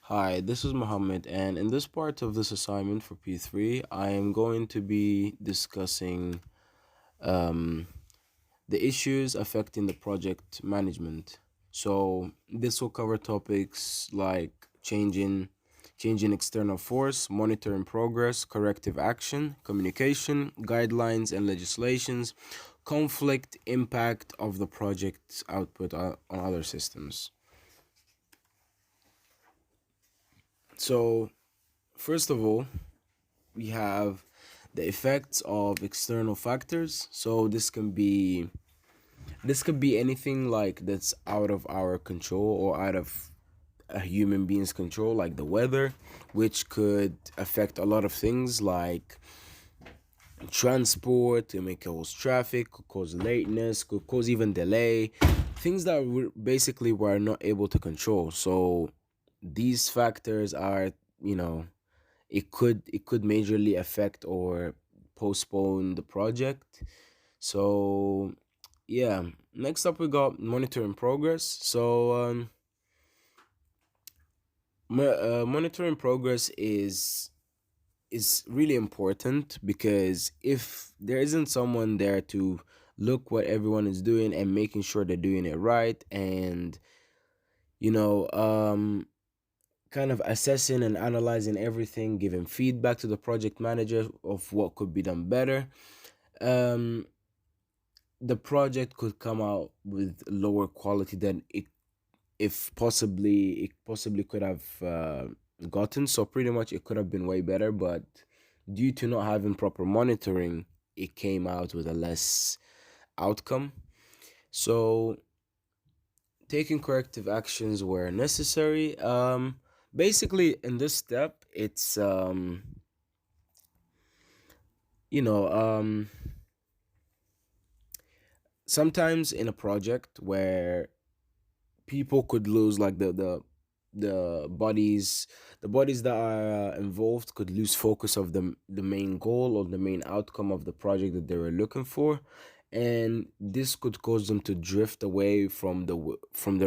Hi, this is Mohammed, and in this part of this assignment for P3, I am going to be discussing um, the issues affecting the project management. So this will cover topics like changing external force, monitoring progress, corrective action, communication, guidelines and legislations, conflict, impact of the project's output on other systems. So first of all, we have the effects of external factors. So this could be anything like that's out of our control or out of a human being's control, like the weather, which could affect a lot of things like transport. It may cause traffic, could cause lateness, could cause even delay, things that we're not able to control. So these factors are, you know, it could majorly affect or postpone the project. So yeah, next up we got monitoring progress. Monitoring progress is really important because if there isn't someone there to look what everyone is doing and making sure they're doing it right, and you know um kind of assessing and analyzing everything, giving feedback to the project manager of what could be done better. Um, the project could come out with lower quality than it possibly could have gotten. So pretty much it could have been way better, but due to not having proper monitoring, it came out with a less outcome. So taking corrective actions where necessary. Basically in this step, it's you know sometimes in a project where people could lose, like the bodies the bodies that are involved could lose focus of the main goal or the main outcome of the project that they were looking for, and this could cause them to drift away from the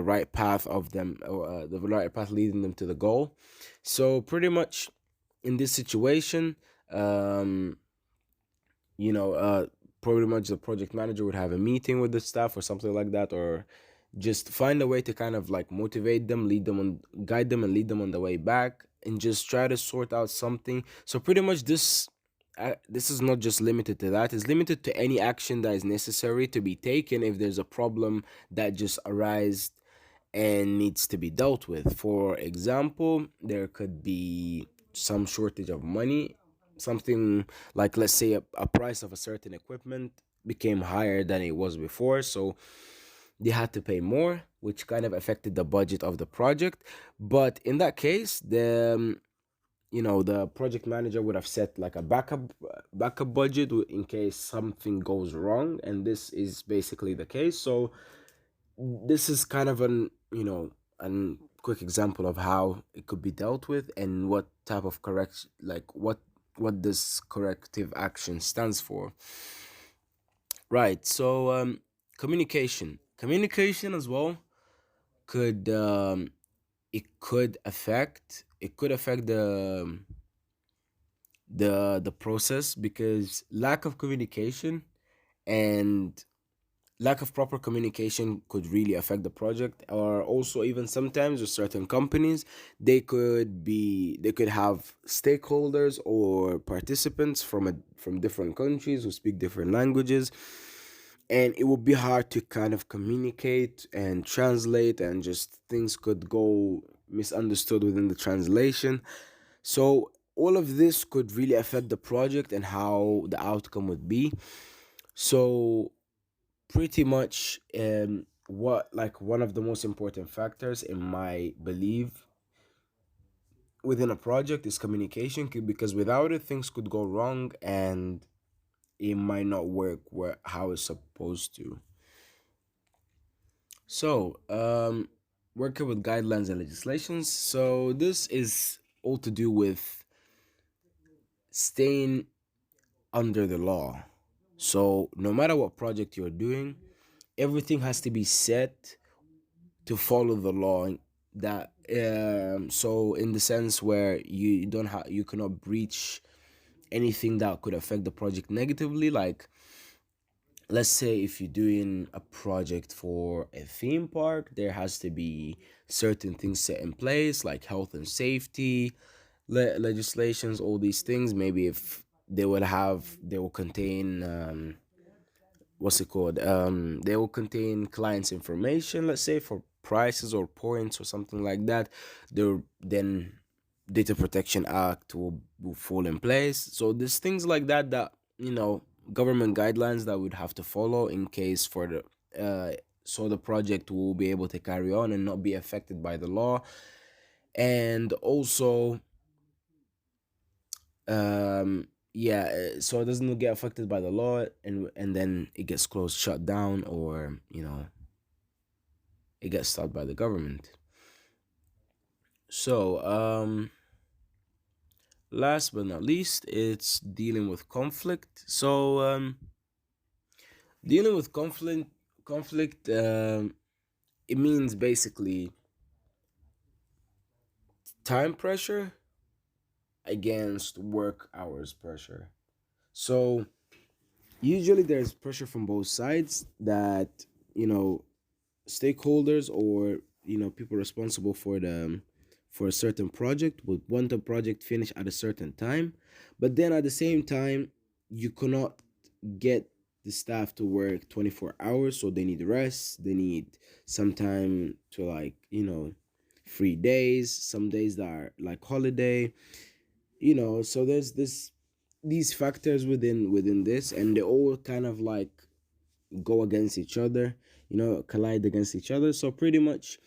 right path of them, or the right path leading them to the goal. So pretty much in this situation, um you know uh pretty much the project manager would have a meeting with the staff or something like that, or just find a way to kind of like motivate them, lead them on guide them and lead them on the way back, and just try to sort out something. So pretty much this is not just limited to that, it's limited to any action that is necessary to be taken if there's a problem that just arises and needs to be dealt with. For example, there could be some shortage of money, something like, let's say, a price of a certain equipment became higher than it was before, so they had to pay more, which kind of affected the budget of the project. But in that case, the project manager would have set like a backup budget in case something goes wrong, and this is basically the case. So this is kind of an quick example of how it could be dealt with and what type of correct like what this corrective action stands for. Right. So communication as well could it could affect the process, because lack of communication and lack of proper communication could really affect the project. Or also, even sometimes with certain companies, they could have stakeholders or participants from different countries who speak different languages, and it would be hard to kind of communicate and translate, and just things could go misunderstood within the translation. So all of this could really affect the project and how the outcome would be. So pretty much, what like one of the most important factors in my belief within a project is communication, because without it things could go wrong and it might not work how it's supposed to. So working with guidelines and legislations, so this is all to do with staying under the law. So no matter what project you're doing, everything has to be set to follow the law. that so in the sense where you don't have you cannot breach anything that could affect the project negatively. Like, let's say if you're doing a project for a theme park, there has to be certain things set in place, like health and safety legislations, all these things. Maybe if they will contain what's it called, they will contain clients information, let's say for prices or points or something like that. There then data protection act will fall in place. So there's things like that that, government guidelines that we'd have to follow in case for the so the project will be able to carry on and not be affected by the law. And also, yeah, so it doesn't get affected by the law, and then it gets closed, shut down, or it gets stopped by the government. So last but not least, it's dealing with conflict. So dealing with conflict, it means basically time pressure against work hours pressure. So usually there's pressure from both sides that, you know stakeholders, or people responsible for a certain project would want the project finished at a certain time. But then at the same time, you cannot get the staff to work 24 hours, so they need rest, they need some time to, like, free days, some days that are like holiday. So there's these factors within this, and they all kind of like go against each other, collide against each other. So pretty much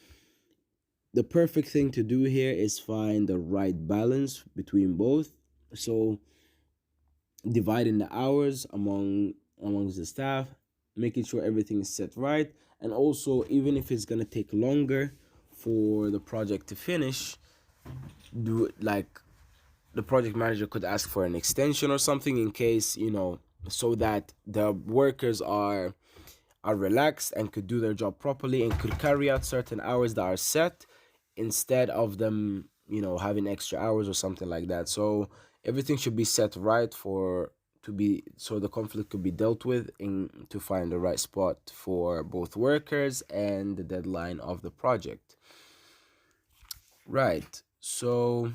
the perfect thing to do here is find the right balance between both. So dividing the hours amongst the staff, making sure everything is set right, and also, even if it's gonna take longer for the project to finish, do it like the project manager could ask for an extension or something, in case, so that the workers are relaxed and could do their job properly and could carry out certain hours that are set, instead of them, having extra hours or something like that. So everything should be set right for to be so the conflict could be dealt with, in to find the right spot for both workers and the deadline of the project. Right. So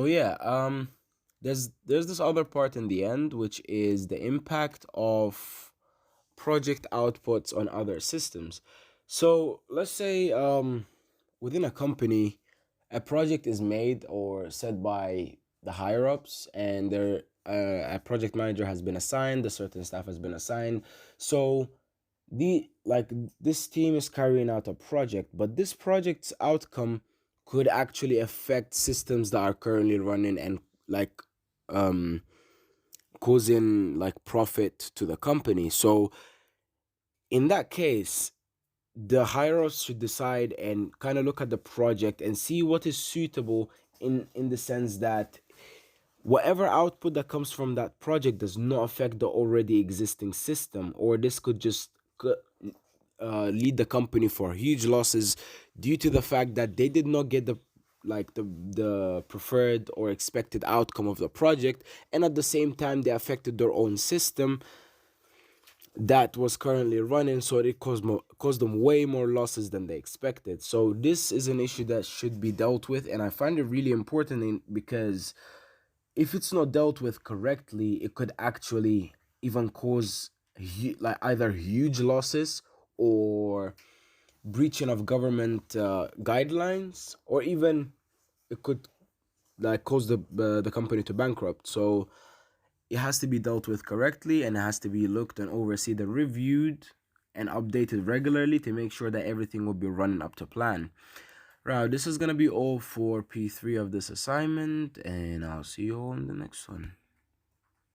yeah, there's this other part in the end, which is the impact of project outputs on other systems. So let's say, within a company, a project is made or set by the higher ups, and a project manager has been assigned, a certain staff has been assigned. So this team is carrying out a project, but this project's outcome could actually affect systems that are currently running, and like, um causing like profit to the company. So in that case, the higher ups should decide and kind of look at the project and see what is suitable, in the sense that whatever output that comes from that project does not affect the already existing system, or this could just lead the company for huge losses, due to the fact that they did not get the preferred or expected outcome of the project, and at the same time they affected their own system that was currently running, so it caused them way more losses than they expected. So this is an issue that should be dealt with, and I find it really important, because if it's not dealt with correctly, it could actually even cause like either huge losses, or breaching of government guidelines, or even it could like cause the company to bankrupt. So it has to be dealt with correctly, and it has to be looked and overseen and reviewed and updated regularly to make sure that everything will be running up to plan. Right, this is gonna be all for P3 of this assignment, and I'll see you all in the next one.